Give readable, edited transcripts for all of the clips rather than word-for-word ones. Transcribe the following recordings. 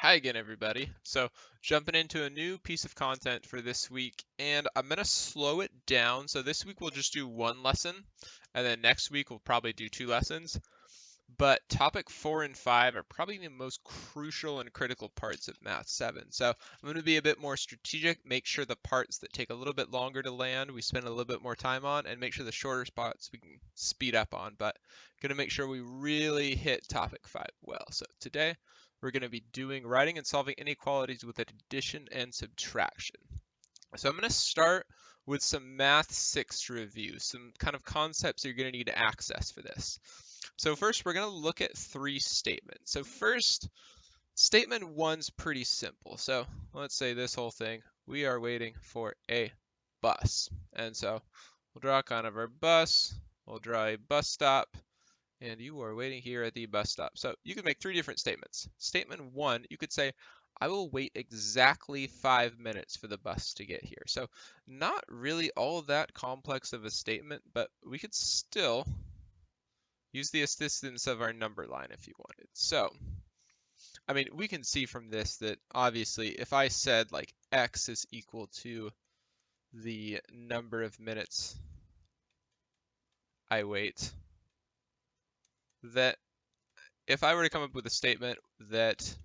Hi again, everybody. So, jumping into a new piece of content for this week, and I'm going to slow it down. So, this week we'll just do one lesson, and then next week we'll probably do two lessons. But topic 4 and 5 are probably the most crucial and critical parts of Math 7. So, I'm going to be a bit more strategic, make sure the parts that take a little bit longer to land we spend a little bit more time on, and make sure the shorter spots we can speed up on. But going to make sure we really hit topic 5 well. So, today we're going to be doing writing and solving inequalities with addition and subtraction. So I'm going to start with some Math 6 review, some kind of concepts you're going to need to access for this. So first, we're going to look at three statements. So first, statement 1's pretty simple. So let's say this whole thing, we are waiting for a bus. And so we'll draw kind of our bus, we'll draw a bus stop, and you are waiting here at the bus stop. So you can make three different statements. Statement 1, you could say, I will wait exactly 5 minutes for the bus to get here. So not really all that complex of a statement, but we could still use the assistance of our number line if you wanted. So, I mean, we can see from this that obviously if I said like x is equal to the number of minutes I wait, that if I were to come up with a statement that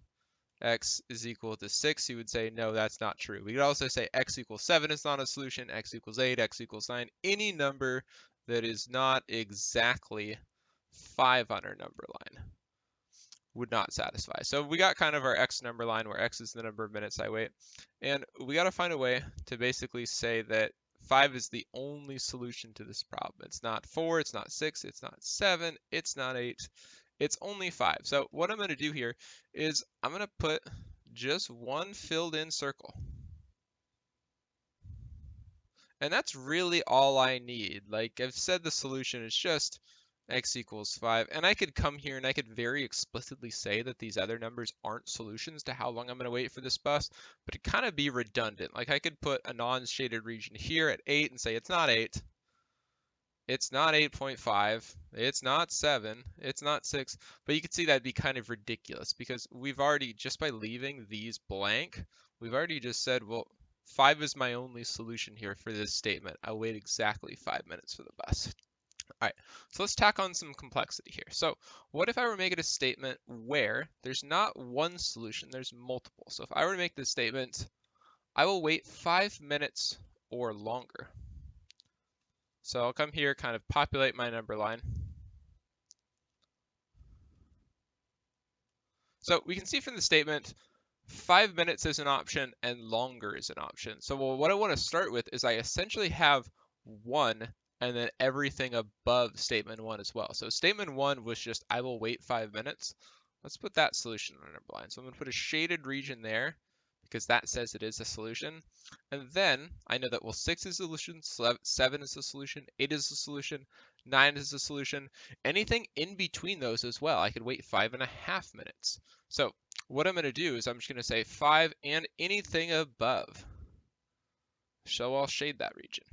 x is equal to 6, you would say, no, that's not true. We could also say x equals 7 is not a solution, x equals 8, x equals 9. Any number that is not exactly 5 on our number line would not satisfy. So we got kind of our x number line where x is the number of minutes I wait. And we got to find a way to basically say that 5 is the only solution to this problem. It's not 4, it's not 6, it's not 7, it's not 8. It's only 5. So what I'm going to do here is I'm going to put just one filled in circle. And that's really all I need. Like I've said, the solution is just x equals 5. And I could come here and I could very explicitly say that these other numbers aren't solutions to how long I'm going to wait for this bus, but it'd kind of be redundant. Like I could put a non-shaded region here at 8 and say it's not 8. It's not 8.5, it's not 7, it's not 6, but you can see that'd be kind of ridiculous because we've already, just by leaving these blank, we've already just said, well, 5 is my only solution here for this statement. I'll wait exactly 5 minutes for the bus. All right, so let's tack on some complexity here. So what if I were to make it a statement where there's not one solution, there's multiple. So if I were to make this statement, I will wait 5 minutes or longer. So I'll come here, kind of populate my number line. So we can see from the statement, 5 minutes is an option and longer is an option. So what I want to start with is I essentially have 1 and then everything above statement 1 as well. So statement 1 was just, I will wait 5 minutes. Let's put that solution on our number line. So I'm going to put a shaded region there because that says it is a solution. And then I know that, well, 6 is a solution, 7 is a solution, 8 is a solution, 9 is a solution. Anything in between those as well, I could wait 5.5 minutes. So what I'm going to do is I'm just going to say 5 and anything above. So I'll shade that region.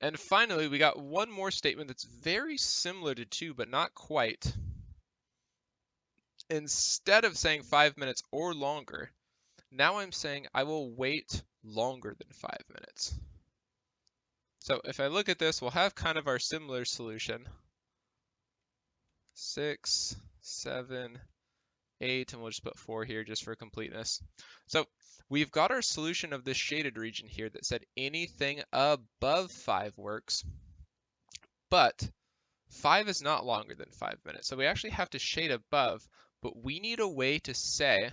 And finally, we got one more statement that's very similar to 2, but not quite. Instead of saying 5 minutes or longer, now I'm saying I will wait longer than 5 minutes. So if I look at this, we'll have kind of our similar solution. 6, 7, 8, and we'll just put 4 here just for completeness. So we've got our solution of this shaded region here that said anything above 5 works, but 5 is not longer than 5 minutes. So we actually have to shade above, but we need a way to say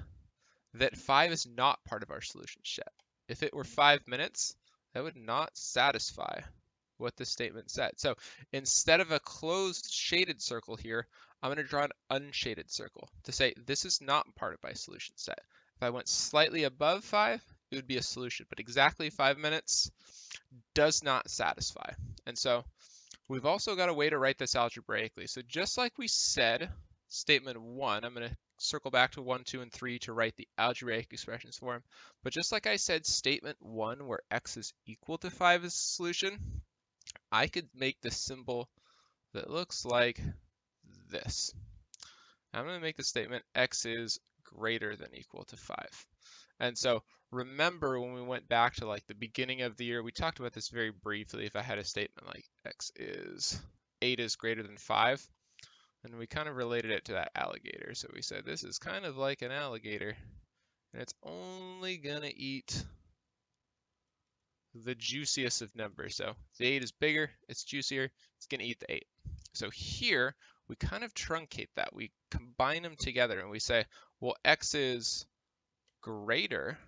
that 5 is not part of our solution set. If it were 5 minutes, that would not satisfy what the statement said. So instead of a closed shaded circle here, I'm going to draw an unshaded circle to say this is not part of my solution set. If I went slightly above 5, it would be a solution, but exactly 5 minutes does not satisfy. And so we've also got a way to write this algebraically. So just like we said, statement 1, I'm going to circle back to 1, 2, and 3 to write the algebraic expressions for them. But just like I said, statement 1, where x is equal to 5 is the solution, I could make this symbol that looks like this. I'm going to make the statement x is greater than equal to 5. And so remember when we went back to like the beginning of the year, we talked about this very briefly. If I had a statement like 8 is greater than 5, and we kind of related it to that alligator. So we said this is kind of like an alligator, and it's only gonna eat the juiciest of numbers. So the 8 is bigger, it's juicier, it's gonna eat the 8. So here we kind of truncate that. We combine them together and we say, well, x is greater,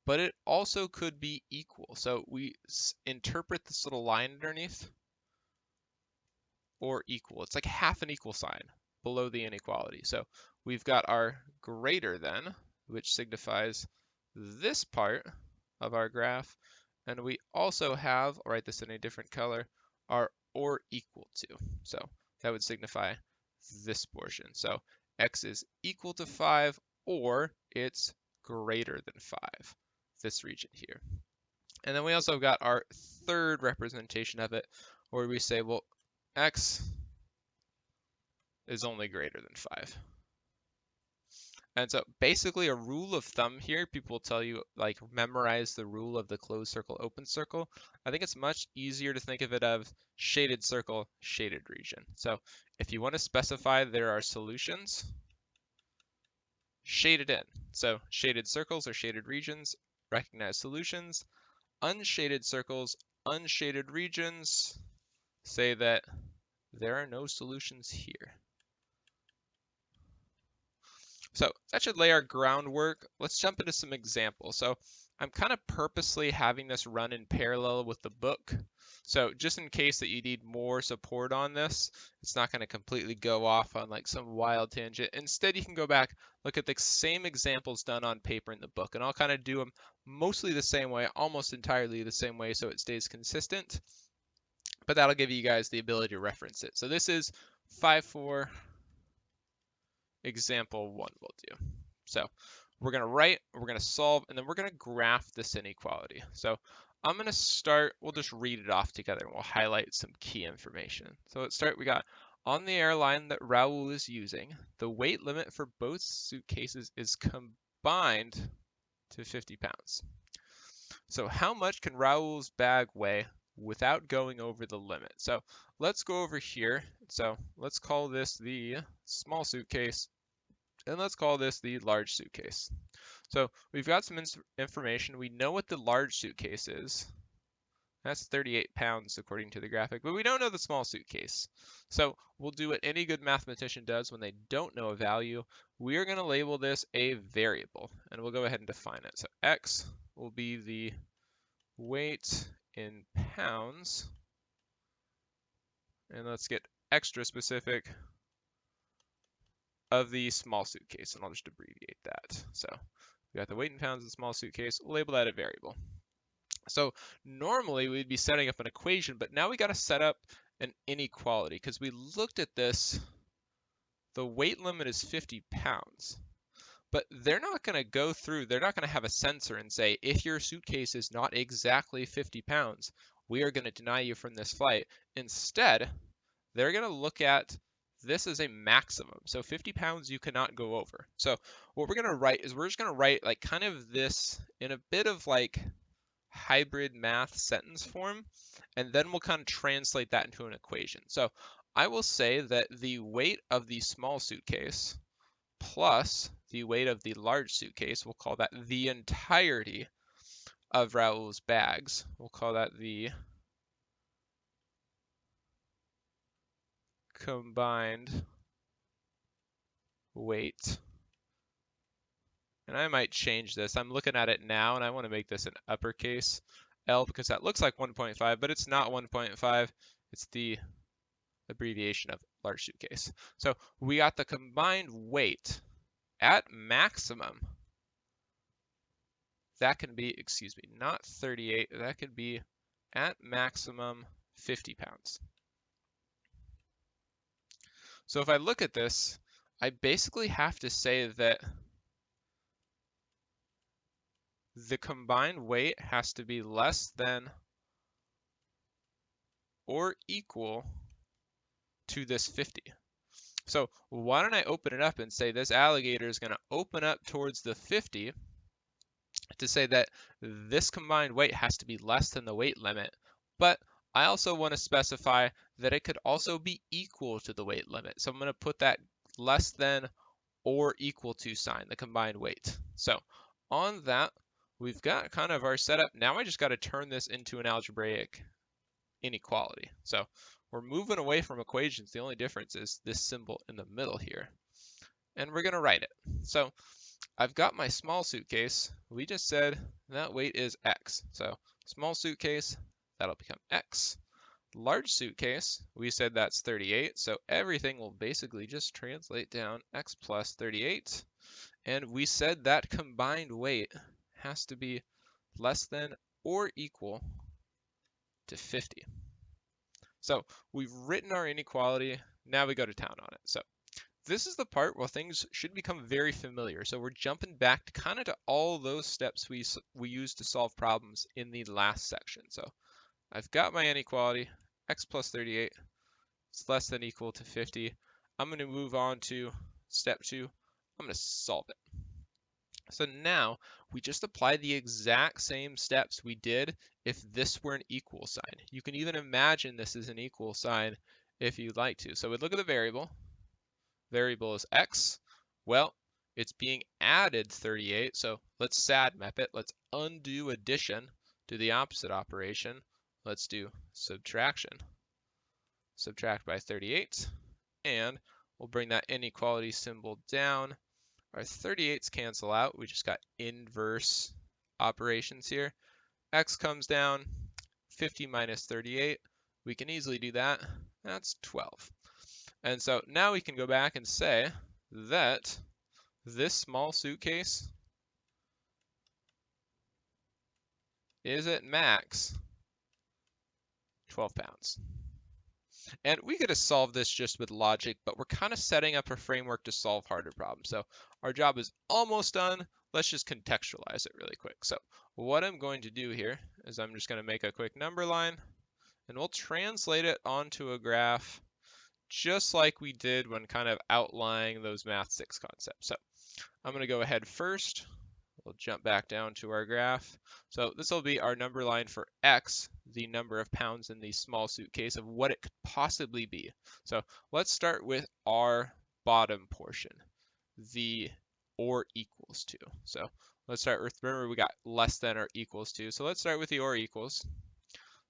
but it also could be equal. So we interpret this little line underneath, or equal. It's like half an equal sign below the inequality. So we've got our greater than, which signifies this part of our graph, and we also have, I'll write this in a different color, our or equal to. So that would signify this portion. So x is equal to 5, or it's greater than 5, this region here. And then we also got our third representation of it, where we say, well, x is only greater than 5. And so basically a rule of thumb here, people will tell you, like, memorize the rule of the closed circle, open circle. I think it's much easier to think of it as shaded circle, shaded region. So if you want to specify there are solutions, shade it in. So shaded circles or shaded regions recognize solutions. Unshaded circles, unshaded regions say that there are no solutions here. So that should lay our groundwork. Let's jump into some examples. So I'm kind of purposely having this run in parallel with the book. So just in case that you need more support on this, it's not going to completely go off on like some wild tangent. Instead, you can go back, look at the same examples done on paper in the book, and I'll kind of do them mostly the same way, almost entirely the same way, so it stays consistent. But that'll give you guys the ability to reference it. So this is 5-4. Example 1 will do. So we're going to write, we're going to solve, and then we're going to graph this inequality. So I'm going to start, we'll just read it off together and we'll highlight some key information. So let's start, we got, on the airline that Raul is using, the weight limit for both suitcases is combined to 50 pounds. So how much can Raul's bag weigh without going over the limit? So let's go over here. So let's call this the small suitcase, and let's call this the large suitcase. So we've got some information. We know what the large suitcase is. That's 38 pounds according to the graphic, but we don't know the small suitcase. So we'll do what any good mathematician does when they don't know a value. We are going to label this a variable, and we'll go ahead and define it. So x will be the weight in pounds, and let's get extra specific, of the small suitcase, and I'll just abbreviate that. So we got the weight in pounds of the small suitcase, we'll label that a variable. So normally we'd be setting up an equation, but now we got to set up an inequality, because we looked at this, the weight limit is 50 pounds. But they're not going to go through, they're not going to have a sensor and say, if your suitcase is not exactly 50 pounds, we are going to deny you from this flight. Instead, they're going to look at this as a maximum. So 50 pounds you cannot go over. So what we're going to write is we're just going to write like kind of this in a bit of like hybrid math sentence form, and then we'll kind of translate that into an equation. So I will say that the weight of the small suitcase plus the weight of the large suitcase, we'll call that the entirety of Raul's bags. We'll call that the combined weight. And I might change this. I'm looking at it now, and I want to make this an uppercase L because that looks like 1.5, but it's not 1.5. It's the abbreviation of large suitcase. So we got the combined weight at maximum. That can be, excuse me, not 38. That could be at maximum 50 pounds. So if I look at this, I basically have to say that the combined weight has to be less than or equal to this 50. So why don't I open it up and say this alligator is going to open up towards the 50 to say that this combined weight has to be less than the weight limit, but I also want to specify that it could also be equal to the weight limit. So I'm going to put that less than or equal to sign, the combined weight. So on that, we've got kind of our setup. Now I just got to turn this into an algebraic inequality. So we're moving away from equations. The only difference is this symbol in the middle here. And we're going to write it. So I've got my small suitcase. We just said that weight is X. So small suitcase, that'll become X. Large suitcase, we said that's 38. So everything will basically just translate down X plus 38. And we said that combined weight has to be less than or equal to 50. So we've written our inequality. Now we go to town on it. So this is the part where things should become very familiar. So we're jumping back to kind of to all those steps we used to solve problems in the last section. So I've got my inequality, X plus 38 is less than or equal to 50. I'm going to move on to step 2. I'm going to solve it. So now we just apply the exact same steps we did if this were an equal sign. You can even imagine this is an equal sign if you'd like to. So we look at the variable. Variable is X. Well, it's being added 38, so let's sad map it. Let's undo addition, do the opposite operation. Let's do subtraction. Subtract by 38, and we'll bring that inequality symbol down. Our 38s cancel out. We just got inverse operations here. X comes down, 50 minus 38. We can easily do that. That's 12. And so now we can go back and say that this small suitcase is at max 12 pounds. And we could have solved this just with logic, but we're kind of setting up a framework to solve harder problems. So our job is almost done. Let's just contextualize it really quick. So what I'm going to do here is I'm just going to make a quick number line, and we'll translate it onto a graph just like we did when kind of outlining those Math 6 concepts. So I'm going to go ahead first. We'll jump back down to our graph. So this will be our number line for X, the number of pounds in the small suitcase of what it could possibly be. So let's start with our bottom portion, the or equals to. So let's start with, remember we got less than or equals to. So let's start with the or equals.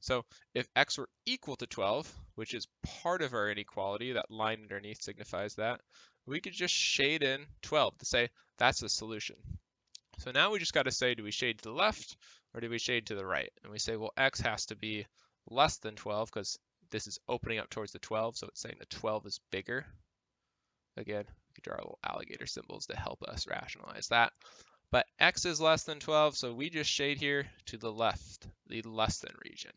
So if X were equal to 12, which is part of our inequality, that line underneath signifies that, we could just shade in 12 to say that's the solution. So now we just got to say, do we shade to the left or do we shade to the right? And we say, well, X has to be less than 12 because this is opening up towards the 12, so it's saying the 12 is bigger. Again, we could draw our little alligator symbols to help us rationalize that. But X is less than 12, so we just shade here to the left, the less than region.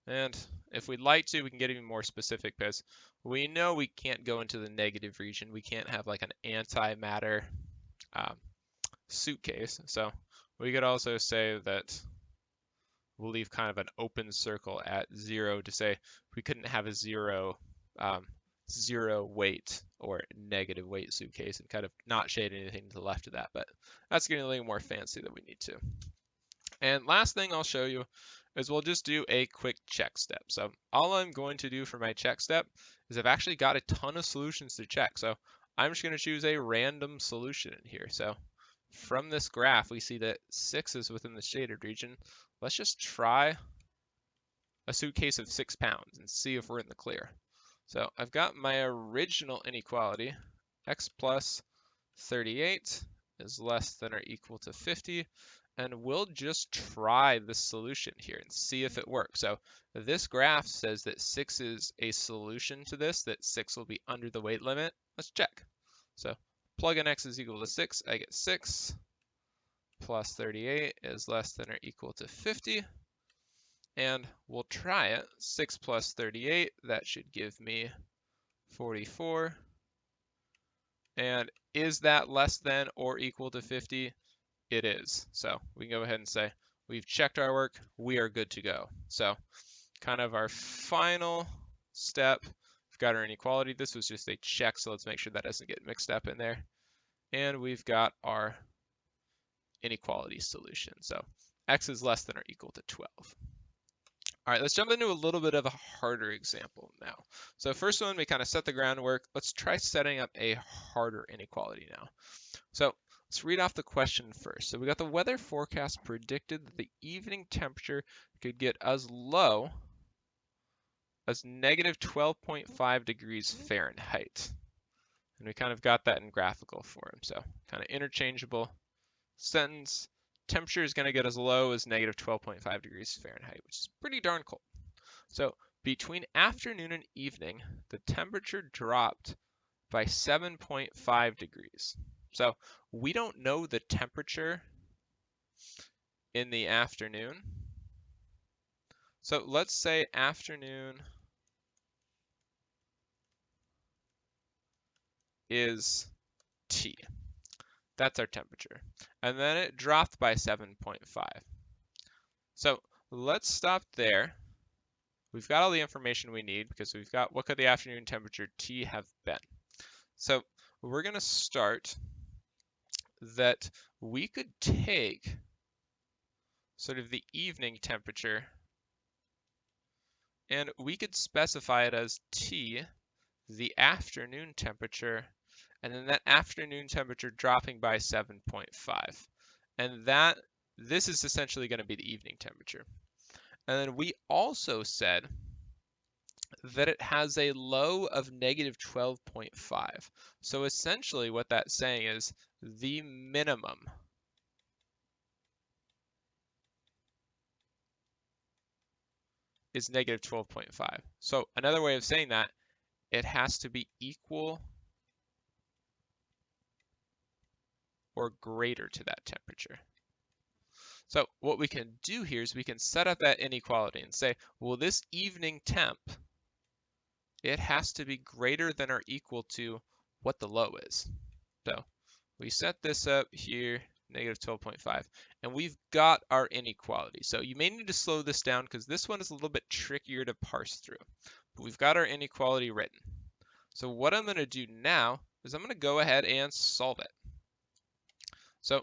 And if we'd like to, we can get even more specific because we know we can't go into the negative region. We can't have like an antimatter suitcase. So we could also say that we'll leave kind of an open circle at 0 to say we couldn't have a zero weight or negative weight suitcase and kind of not shade anything to the left of that. But that's getting a little more fancy than we need to. And last thing I'll show you is we'll just do a quick check step. So all I'm going to do for my check step is I've actually got a ton of solutions to check. So I'm just going to choose a random solution in here. So from this graph, we see that 6 is within the shaded region. Let's just try a suitcase of 6 pounds and see if we're in the clear. So I've got my original inequality, X plus 38 is less than or equal to 50. And we'll just try the solution here and see if it works. So this graph says that 6 is a solution to this, that 6 will be under the weight limit. Let's check. So plug in X is equal to 6, I get 6 plus 38 is less than or equal to 50. And we'll try it. 6 plus 38, that should give me 44. And is that less than or equal to 50? It is. So we can go ahead and say we've checked our work, we are good to go. So kind of our final step, We've got our inequality. This was just a check, so let's make sure that doesn't get mixed up in there. And we've got our inequality solution. So x is less than or equal to 12. All right, let's jump into a little bit of a harder example now. So first one, we kind of set the groundwork. Let's try setting up a harder inequality now. So let's read off the question first. So we got the weather forecast predicted that the evening temperature could get as low as negative 12.5 degrees Fahrenheit. And we kind of got that in graphical form. So kind of interchangeable sentence. Temperature is going to get as low as negative 12.5 degrees Fahrenheit, which is pretty darn cold. So between afternoon and evening, the temperature dropped by 7.5 degrees. So we don't know the temperature in the afternoon. So let's say afternoon is T. That's our temperature. And then it dropped by 7.5. So let's stop there. We've got all the information we need because we've got what could the afternoon temperature T have been. So we're going to start that we could take sort of the evening temperature and we could specify it as T, the afternoon temperature, and then that afternoon temperature dropping by 7.5. And this is essentially going to be the evening temperature. And then we also said that it has a low of negative 12.5. So essentially what that's saying is the minimum is negative 12.5. So another way of saying that, it has to be equal or greater to that temperature. So what we can do here is we can set up that inequality and say, well, this evening temp, it has to be greater than or equal to what the low is. So we set this up here, negative 12.5, and we've got our inequality. So you may need to slow this down because this one is a little bit trickier to parse through. But we've got our inequality written. So what I'm going to do now is I'm going to go ahead and solve it. So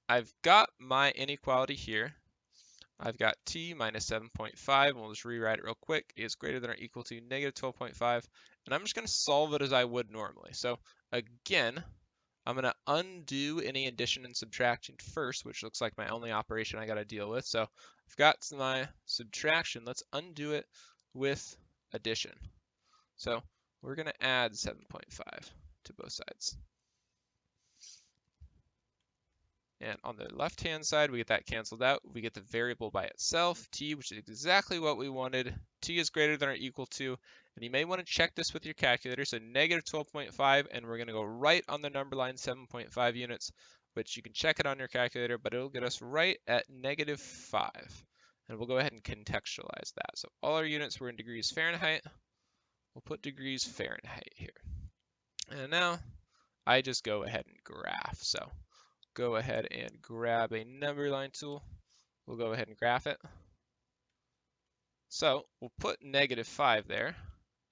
I've got my inequality here. I've got t minus 7.5, and we'll just rewrite it real quick, is greater than or equal to negative 12.5, and I'm just going to solve it as I would normally. So again, I'm going to undo any addition and subtraction first, which looks like my only operation I got to deal with. So I've got my subtraction. Let's undo it with addition. So we're going to add 7.5 to both sides. And on the left-hand side, we get that canceled out. We get the variable by itself, t, which is exactly what we wanted. T is greater than or equal to, and you may want to check this with your calculator. So negative 12.5, and we're going to go right on the number line 7.5 units, which you can check it on your calculator, but it'll get us right at negative 5. And we'll go ahead and contextualize that. So all our units were in degrees Fahrenheit. We'll put degrees Fahrenheit here. And now I just go ahead and graph. So go ahead and grab a number line tool. We'll go ahead and graph it. So we'll put negative 5 there.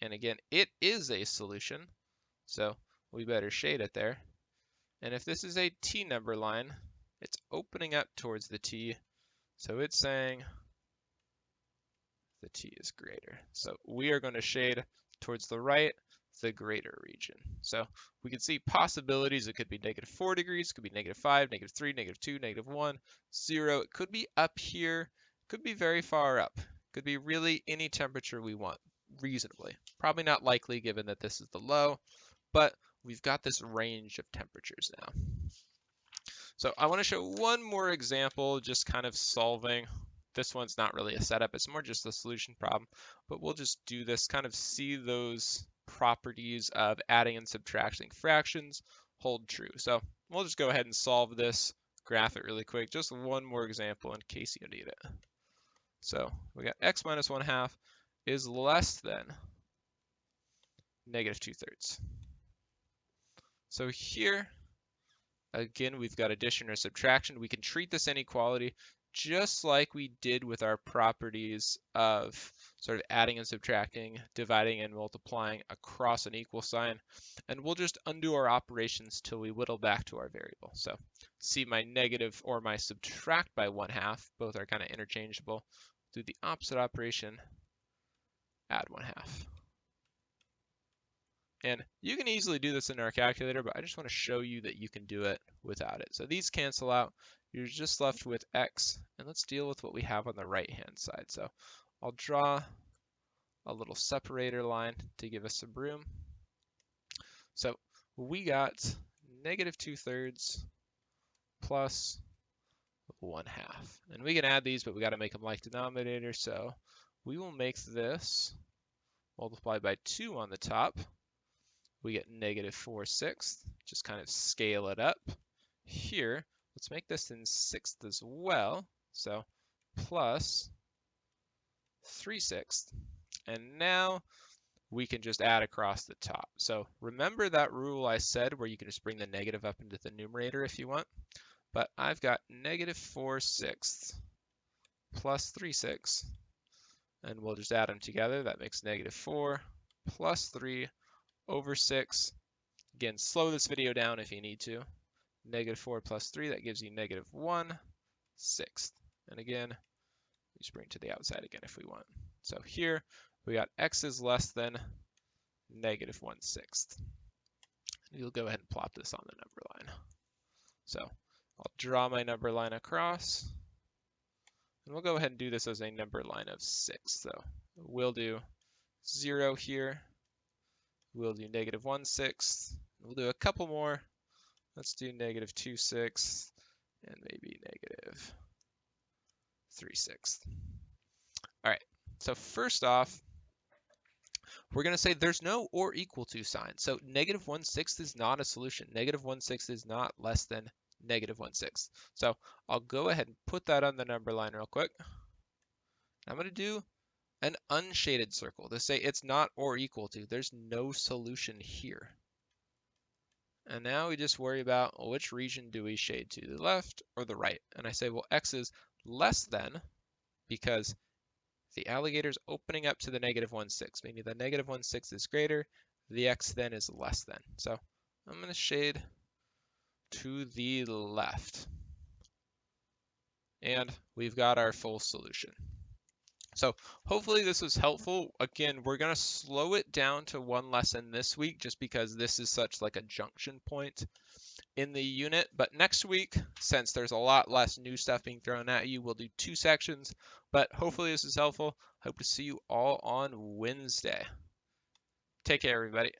And again, it is a solution, so we better shade it there. And if this is a t number line, it's opening up towards the t, so it's saying the t is greater. So we are going to shade towards the right, the greater region. So we can see possibilities. It could be negative 4 degrees, it could be negative 5, negative 3, negative 2, negative 1, 0. It could be up here, it could be very far up. It could be really any temperature we want, reasonably. Probably not likely given that this is the low, but we've got this range of temperatures now. So I want to show one more example, just kind of solving. This one's not really a setup, it's more just a solution problem, but we'll just do this, kind of see those properties of adding and subtracting fractions hold true. So we'll just go ahead and solve this, graph it really quick, just one more example in case you need it. So we got x minus 1/2 is less than negative 2/3. So here, again, we've got addition or subtraction. We can treat this inequality just like we did with our properties of sort of adding and subtracting, dividing and multiplying across an equal sign. And we'll just undo our operations till we whittle back to our variable. So see my negative or my subtract by 1/2, both are kind of interchangeable. Do the opposite operation, add 1/2. And you can easily do this in our calculator, but I just want to show you that you can do it without it. So these cancel out. You're just left with x. And let's deal with what we have on the right-hand side. So I'll draw a little separator line to give us some room. So we got -2/3 plus 1/2. And we can add these, but we got to make them like denominator. So we will make this multiply by 2 on the top. We get -4/6. Just kind of scale it up. Here, let's make this in 1/6 as well. So plus 3/6. And now we can just add across the top. So remember that rule I said where you can just bring the negative up into the numerator if you want. But I've got -4/6 plus 3/6. And we'll just add them together. That makes -4 plus 3 over 6. Again, slow this video down if you need to. -4 plus 3, that gives you -1/6. And again, we just bring it to the outside again if we want. So here we got x is less than -1/6. You'll go ahead and plop this on the number line. So I'll draw my number line across. And we'll go ahead and do this as a number line of 6. So we'll do 0 here. We'll do -1/6. We'll do a couple more. Let's do -2/6 and maybe -3/6. All right, so first off, we're going to say there's no or equal to sign. So -1/6 is not a solution. -1/6 is not less than -1/6. So I'll go ahead and put that on the number line real quick. I'm going to do an unshaded circle to say it's not or equal to. There's no solution here. And now we just worry about which region do we shade to, the left or the right. And I say, well, x is less than, because the alligator's opening up to the -1/6, meaning the -1/6 is greater, the x then is less than. So I'm going to shade to the left. And we've got our full solution. So hopefully this was helpful. Again, we're going to slow it down to one lesson this week just because this is such like a junction point in the unit. But next week, since there's a lot less new stuff being thrown at you, we'll do 2 sections. But hopefully this is helpful. Hope to see you all on Wednesday. Take care, everybody.